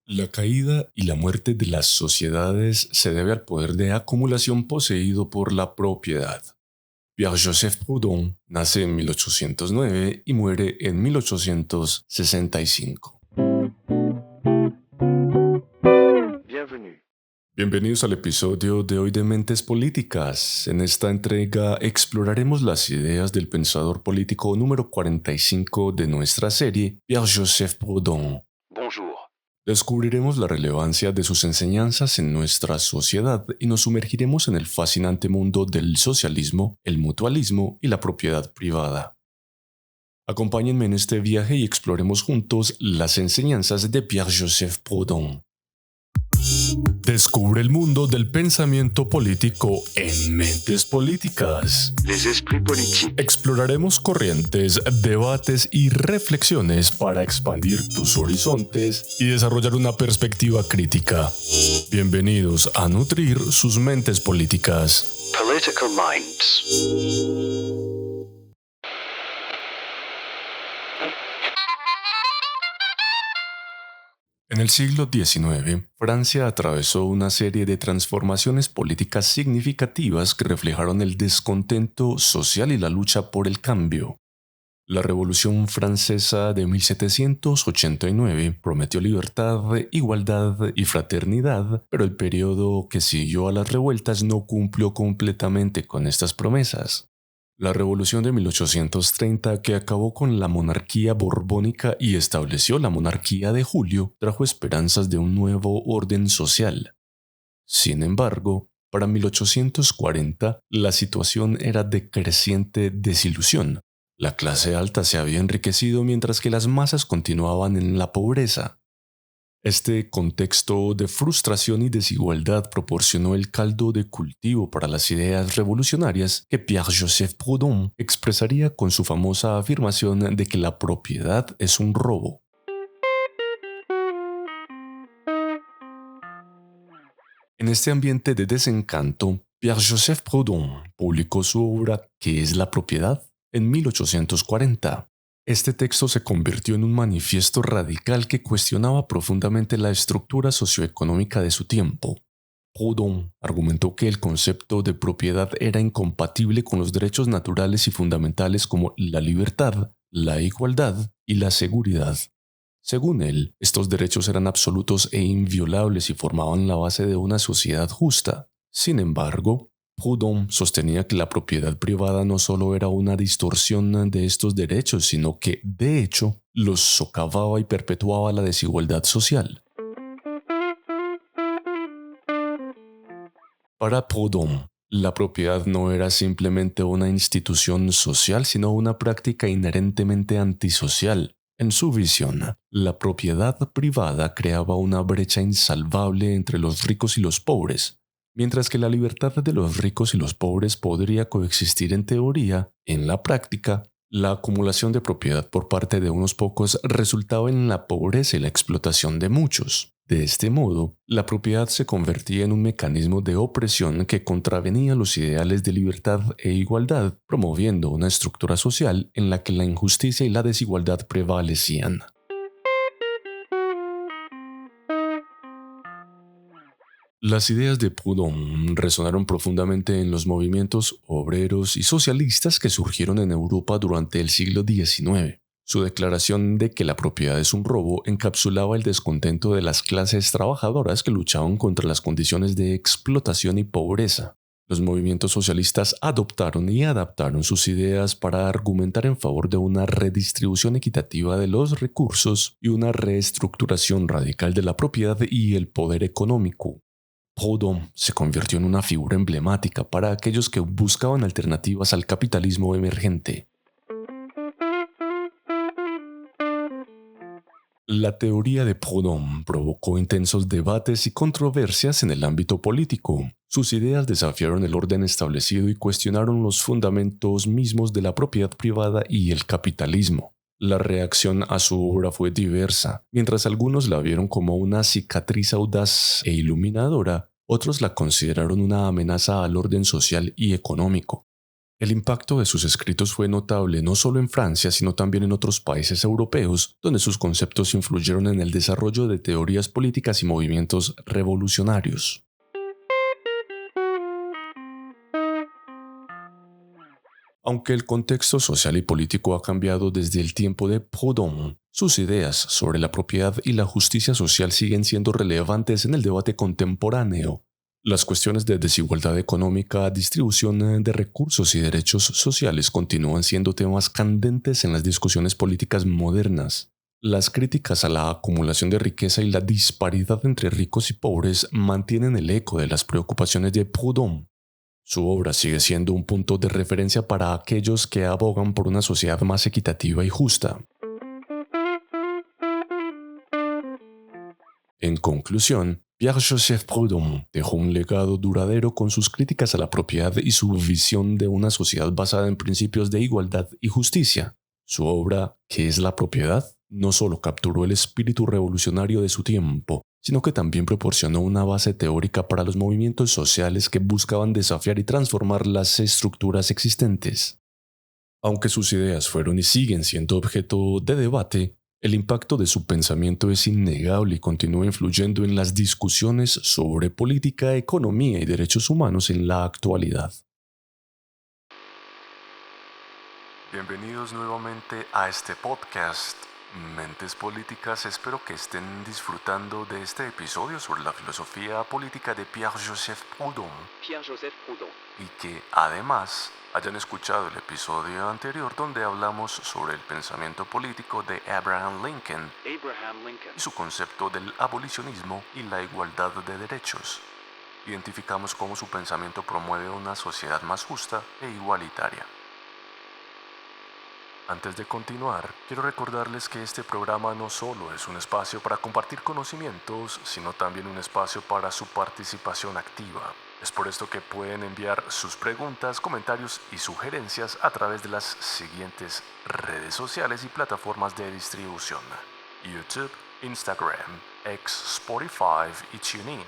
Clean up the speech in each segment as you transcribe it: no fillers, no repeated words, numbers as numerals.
La caída y la muerte de las sociedades se debe al poder de acumulación poseído por la propiedad. Pierre-Joseph Proudhon nace en 1809 y muere en 1865. Bienvenidos al episodio de hoy de Mentes Políticas. En esta entrega exploraremos las ideas del pensador político número 45 de nuestra serie, Pierre-Joseph Proudhon. Bonjour. Descubriremos la relevancia de sus enseñanzas en nuestra sociedad y nos sumergiremos en el fascinante mundo del socialismo, el mutualismo y la propiedad privada. Acompáñenme en este viaje y exploremos juntos las enseñanzas de Pierre-Joseph Proudhon. Descubre el mundo del pensamiento político en Mentes Políticas. Les esprits politiques. Exploraremos corrientes, debates y reflexiones para expandir tus horizontes y desarrollar una perspectiva crítica. Bienvenidos a nutrir sus mentes políticas. Political minds. En el siglo XIX, Francia atravesó una serie de transformaciones políticas significativas que reflejaron el descontento social y la lucha por el cambio. La Revolución Francesa de 1789 prometió libertad, igualdad y fraternidad, pero el periodo que siguió a las revueltas no cumplió completamente con estas promesas. La Revolución de 1830, que acabó con la monarquía borbónica y estableció la monarquía de Julio, trajo esperanzas de un nuevo orden social. Sin embargo, para 1840, la situación era de creciente desilusión. La clase alta se había enriquecido mientras que las masas continuaban en la pobreza. Este contexto de frustración y desigualdad proporcionó el caldo de cultivo para las ideas revolucionarias que Pierre-Joseph Proudhon expresaría con su famosa afirmación de que la propiedad es un robo. En este ambiente de desencanto, Pierre-Joseph Proudhon publicó su obra ¿Qué es la propiedad? En 1840. Este texto se convirtió en un manifiesto radical que cuestionaba profundamente la estructura socioeconómica de su tiempo. Proudhon argumentó que el concepto de propiedad era incompatible con los derechos naturales y fundamentales como la libertad, la igualdad y la seguridad. Según él, estos derechos eran absolutos e inviolables y formaban la base de una sociedad justa. Sin embargo, Proudhon sostenía que la propiedad privada no solo era una distorsión de estos derechos, sino que, de hecho, los socavaba y perpetuaba la desigualdad social. Para Proudhon, la propiedad no era simplemente una institución social, sino una práctica inherentemente antisocial. En su visión, la propiedad privada creaba una brecha insalvable entre los ricos y los pobres. Mientras que la libertad de los ricos y los pobres podría coexistir en teoría, en la práctica, la acumulación de propiedad por parte de unos pocos resultaba en la pobreza y la explotación de muchos. De este modo, la propiedad se convertía en un mecanismo de opresión que contravenía los ideales de libertad e igualdad, promoviendo una estructura social en la que la injusticia y la desigualdad prevalecían. Las ideas de Proudhon resonaron profundamente en los movimientos obreros y socialistas que surgieron en Europa durante el siglo XIX. Su declaración de que la propiedad es un robo encapsulaba el descontento de las clases trabajadoras que luchaban contra las condiciones de explotación y pobreza. Los movimientos socialistas adoptaron y adaptaron sus ideas para argumentar en favor de una redistribución equitativa de los recursos y una reestructuración radical de la propiedad y el poder económico. Proudhon se convirtió en una figura emblemática para aquellos que buscaban alternativas al capitalismo emergente. La teoría de Proudhon provocó intensos debates y controversias en el ámbito político. Sus ideas desafiaron el orden establecido y cuestionaron los fundamentos mismos de la propiedad privada y el capitalismo. La reacción a su obra fue diversa. Mientras algunos la vieron como una cicatriz audaz e iluminadora, otros la consideraron una amenaza al orden social y económico. El impacto de sus escritos fue notable no solo en Francia, sino también en otros países europeos, donde sus conceptos influyeron en el desarrollo de teorías políticas y movimientos revolucionarios. Aunque el contexto social y político ha cambiado desde el tiempo de Proudhon, sus ideas sobre la propiedad y la justicia social siguen siendo relevantes en el debate contemporáneo. Las cuestiones de desigualdad económica, distribución de recursos y derechos sociales continúan siendo temas candentes en las discusiones políticas modernas. Las críticas a la acumulación de riqueza y la disparidad entre ricos y pobres mantienen el eco de las preocupaciones de Proudhon. Su obra sigue siendo un punto de referencia para aquellos que abogan por una sociedad más equitativa y justa. En conclusión, Pierre-Joseph Proudhon dejó un legado duradero con sus críticas a la propiedad y su visión de una sociedad basada en principios de igualdad y justicia. Su obra, ¿Qué es la propiedad?, no solo capturó el espíritu revolucionario de su tiempo, sino que también proporcionó una base teórica para los movimientos sociales que buscaban desafiar y transformar las estructuras existentes. Aunque sus ideas fueron y siguen siendo objeto de debate, el impacto de su pensamiento es innegable y continúa influyendo en las discusiones sobre política, economía y derechos humanos en la actualidad. Bienvenidos nuevamente a este podcast, Mentes Políticas. Espero que estén disfrutando de este episodio sobre la filosofía política de Pierre-Joseph Proudhon. Y que además hayan escuchado el episodio anterior donde hablamos sobre el pensamiento político de Abraham Lincoln y su concepto del abolicionismo y la igualdad de derechos. Identificamos cómo su pensamiento promueve una sociedad más justa e igualitaria. Antes de continuar, quiero recordarles que este programa no solo es un espacio para compartir conocimientos, sino también un espacio para su participación activa. Es por esto que pueden enviar sus preguntas, comentarios y sugerencias a través de las siguientes redes sociales y plataformas de distribución: YouTube, Instagram, X, Spotify y TuneIn.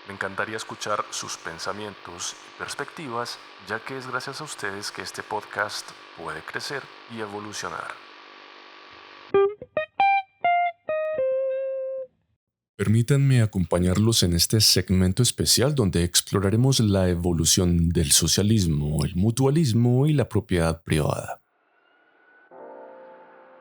Me encantaría escuchar sus pensamientos y perspectivas, ya que es gracias a ustedes que este podcast puede crecer y evolucionar. Permítanme acompañarlos en este segmento especial donde exploraremos la evolución del socialismo, el mutualismo y la propiedad privada.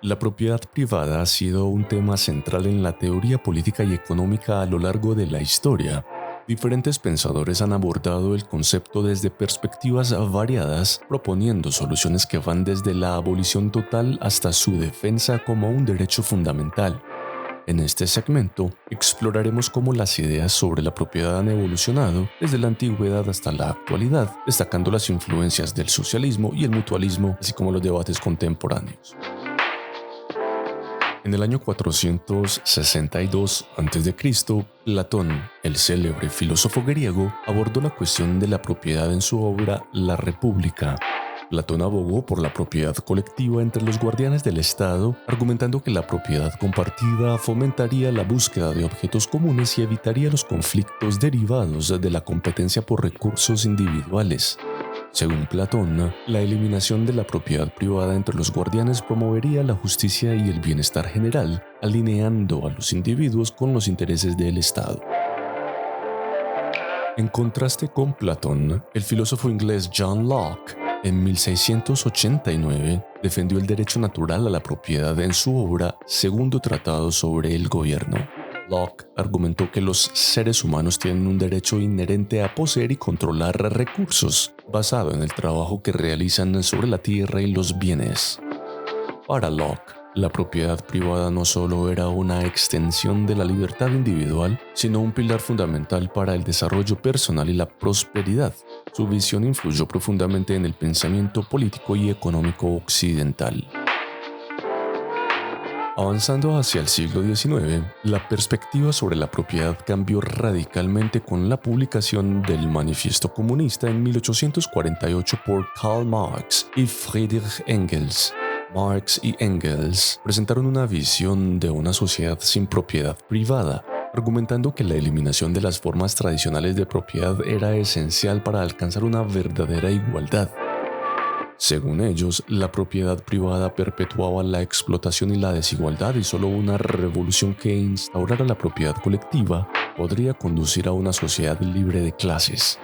La propiedad privada ha sido un tema central en la teoría política y económica a lo largo de la historia. Diferentes pensadores han abordado el concepto desde perspectivas variadas, proponiendo soluciones que van desde la abolición total hasta su defensa como un derecho fundamental. En este segmento, exploraremos cómo las ideas sobre la propiedad han evolucionado desde la antigüedad hasta la actualidad, destacando las influencias del socialismo y el mutualismo, así como los debates contemporáneos. En el año 462 a.C., Platón, el célebre filósofo griego, abordó la cuestión de la propiedad en su obra La República. Platón abogó por la propiedad colectiva entre los guardianes del Estado, argumentando que la propiedad compartida fomentaría la búsqueda de objetos comunes y evitaría los conflictos derivados de la competencia por recursos individuales. Según Platón, la eliminación de la propiedad privada entre los guardianes promovería la justicia y el bienestar general, alineando a los individuos con los intereses del Estado. En contraste con Platón, el filósofo inglés John Locke, en 1689, defendió el derecho natural a la propiedad en su obra Segundo Tratado sobre el Gobierno. Locke argumentó que los seres humanos tienen un derecho inherente a poseer y controlar recursos, basado en el trabajo que realizan sobre la tierra y los bienes. Para Locke, la propiedad privada no solo era una extensión de la libertad individual, sino un pilar fundamental para el desarrollo personal y la prosperidad. Su visión influyó profundamente en el pensamiento político y económico occidental. Avanzando hacia el siglo XIX, la perspectiva sobre la propiedad cambió radicalmente con la publicación del Manifiesto Comunista en 1848 por Karl Marx y Friedrich Engels. Marx y Engels presentaron una visión de una sociedad sin propiedad privada, argumentando que la eliminación de las formas tradicionales de propiedad era esencial para alcanzar una verdadera igualdad. Según ellos, la propiedad privada perpetuaba la explotación y la desigualdad y solo una revolución que instaurara la propiedad colectiva podría conducir a una sociedad libre de clases.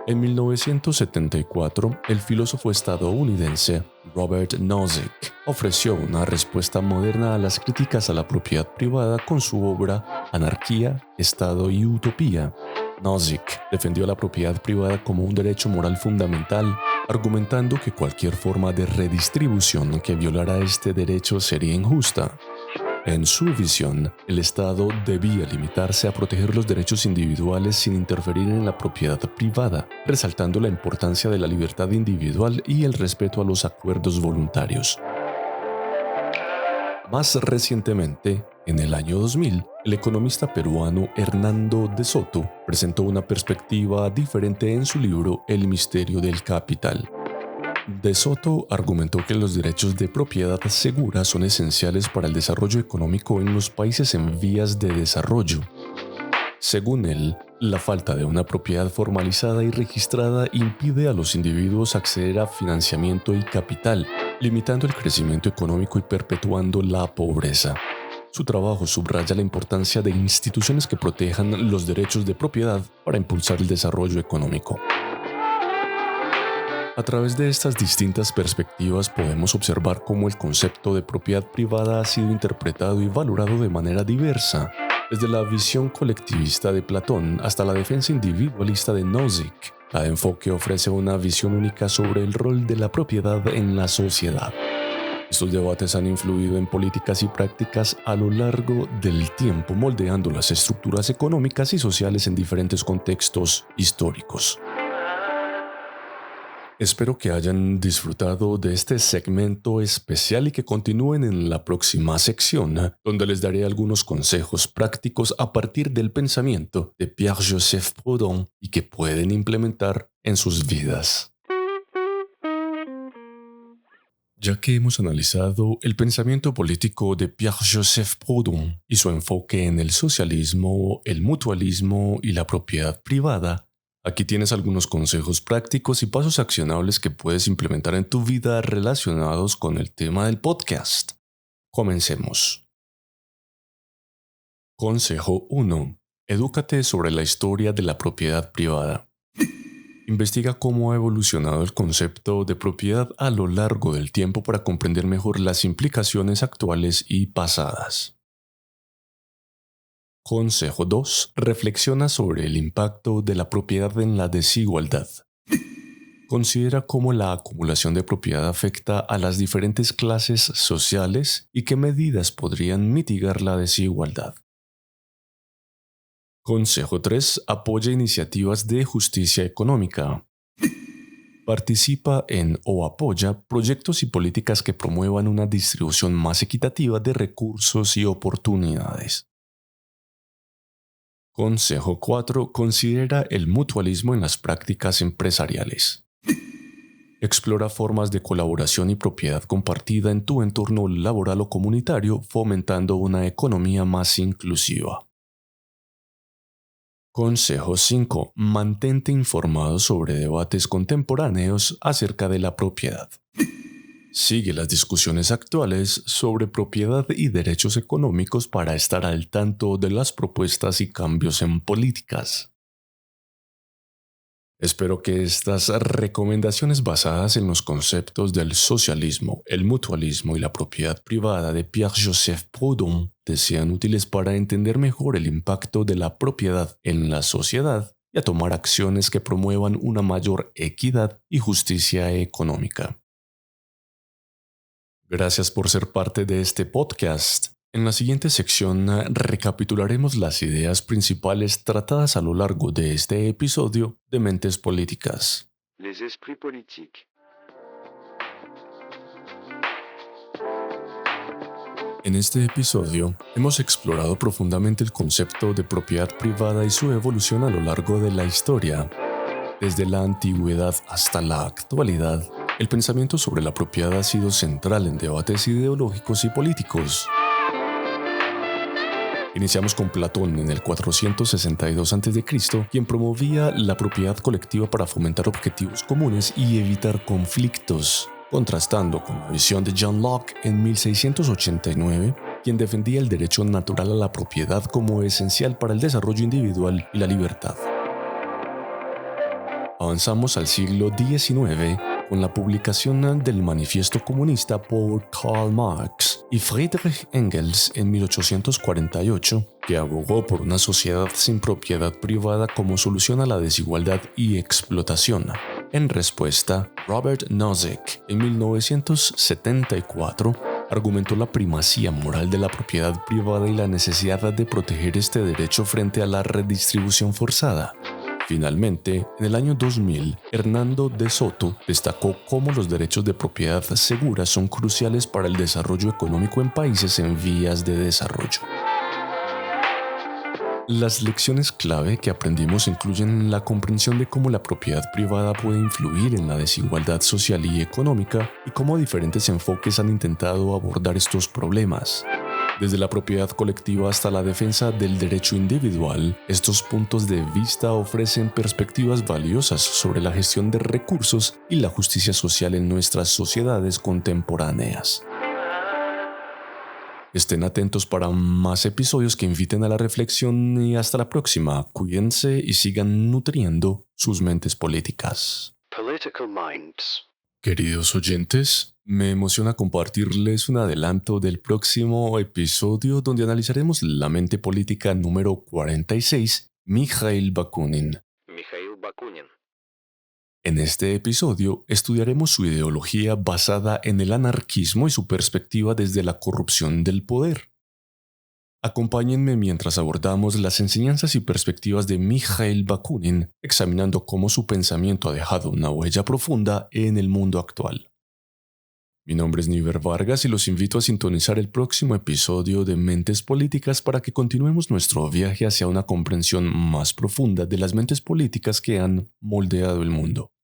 En 1974, el filósofo estadounidense Robert Nozick ofreció una respuesta moderna a las críticas a la propiedad privada con su obra Anarquía, Estado y Utopía. Nozick defendió la propiedad privada como un derecho moral fundamental, argumentando que cualquier forma de redistribución que violara este derecho sería injusta. En su visión, el Estado debía limitarse a proteger los derechos individuales sin interferir en la propiedad privada, resaltando la importancia de la libertad individual y el respeto a los acuerdos voluntarios. Más recientemente, en el año 2000, el economista peruano Hernando de Soto presentó una perspectiva diferente en su libro El misterio del capital. De Soto argumentó que los derechos de propiedad segura son esenciales para el desarrollo económico en los países en vías de desarrollo. Según él, la falta de una propiedad formalizada y registrada impide a los individuos acceder a financiamiento y capital, limitando el crecimiento económico y perpetuando la pobreza. Su trabajo subraya la importancia de instituciones que protejan los derechos de propiedad para impulsar el desarrollo económico. A través de estas distintas perspectivas podemos observar cómo el concepto de propiedad privada ha sido interpretado y valorado de manera diversa, desde la visión colectivista de Platón hasta la defensa individualista de Nozick. Cada enfoque ofrece una visión única sobre el rol de la propiedad en la sociedad. Estos debates han influido en políticas y prácticas a lo largo del tiempo, moldeando las estructuras económicas y sociales en diferentes contextos históricos. Espero que hayan disfrutado de este segmento especial y que continúen en la próxima sección, donde les daré algunos consejos prácticos a partir del pensamiento de Pierre-Joseph Proudhon y que pueden implementar en sus vidas. Ya que hemos analizado el pensamiento político de Pierre-Joseph Proudhon y su enfoque en el socialismo, el mutualismo y la propiedad privada, aquí tienes algunos consejos prácticos y pasos accionables que puedes implementar en tu vida relacionados con el tema del podcast. Comencemos. Consejo 1. Edúcate sobre la historia de la propiedad privada. Investiga cómo ha evolucionado el concepto de propiedad a lo largo del tiempo para comprender mejor las implicaciones actuales y pasadas. Consejo 2. Reflexiona sobre el impacto de la propiedad en la desigualdad. Considera cómo la acumulación de propiedad afecta a las diferentes clases sociales y qué medidas podrían mitigar la desigualdad. Consejo 3. Apoya iniciativas de justicia económica. Participa en o apoya proyectos y políticas que promuevan una distribución más equitativa de recursos y oportunidades. Consejo 4. Considera el mutualismo en las prácticas empresariales. Explora formas de colaboración y propiedad compartida en tu entorno laboral o comunitario, fomentando una economía más inclusiva. Consejo 5. Mantente informado sobre debates contemporáneos acerca de la propiedad. Sigue las discusiones actuales sobre propiedad y derechos económicos para estar al tanto de las propuestas y cambios en políticas. Espero que estas recomendaciones basadas en los conceptos del socialismo, el mutualismo y la propiedad privada de Pierre-Joseph Proudhon te sean útiles para entender mejor el impacto de la propiedad en la sociedad y a tomar acciones que promuevan una mayor equidad y justicia económica. Gracias por ser parte de este podcast. En la siguiente sección recapitularemos las ideas principales tratadas a lo largo de este episodio de Mentes Políticas. Les esprits politiques. En este episodio hemos explorado profundamente el concepto de propiedad privada y su evolución a lo largo de la historia. Desde la antigüedad hasta la actualidad, el pensamiento sobre la propiedad ha sido central en debates ideológicos y políticos. Iniciamos con Platón en el 462 a.C., quien promovía la propiedad colectiva para fomentar objetivos comunes y evitar conflictos, contrastando con la visión de John Locke en 1689, quien defendía el derecho natural a la propiedad como esencial para el desarrollo individual y la libertad. Avanzamos al siglo XIX con la publicación del Manifiesto Comunista por Karl Marx y Friedrich Engels en 1848, que abogó por una sociedad sin propiedad privada como solución a la desigualdad y explotación. En respuesta, Robert Nozick en 1974 argumentó la primacía moral de la propiedad privada y la necesidad de proteger este derecho frente a la redistribución forzada. Finalmente, en el año 2000, Hernando de Soto destacó cómo los derechos de propiedad segura son cruciales para el desarrollo económico en países en vías de desarrollo. Las lecciones clave que aprendimos incluyen la comprensión de cómo la propiedad privada puede influir en la desigualdad social y económica y cómo diferentes enfoques han intentado abordar estos problemas. Desde la propiedad colectiva hasta la defensa del derecho individual, estos puntos de vista ofrecen perspectivas valiosas sobre la gestión de recursos y la justicia social en nuestras sociedades contemporáneas. Estén atentos para más episodios que inviten a la reflexión y hasta la próxima. Cuídense y sigan nutriendo sus mentes políticas. Political Minds. Queridos oyentes, me emociona compartirles un adelanto del próximo episodio donde analizaremos la mente política número 46, Mikhail Bakunin. Mikhail Bakunin. En este episodio estudiaremos su ideología basada en el anarquismo y su perspectiva desde la corrupción del poder. Acompáñenme mientras abordamos las enseñanzas y perspectivas de Mikhail Bakunin, examinando cómo su pensamiento ha dejado una huella profunda en el mundo actual. Mi nombre es Niver Vargas y los invito a sintonizar el próximo episodio de Mentes Políticas para que continuemos nuestro viaje hacia una comprensión más profunda de las mentes políticas que han moldeado el mundo.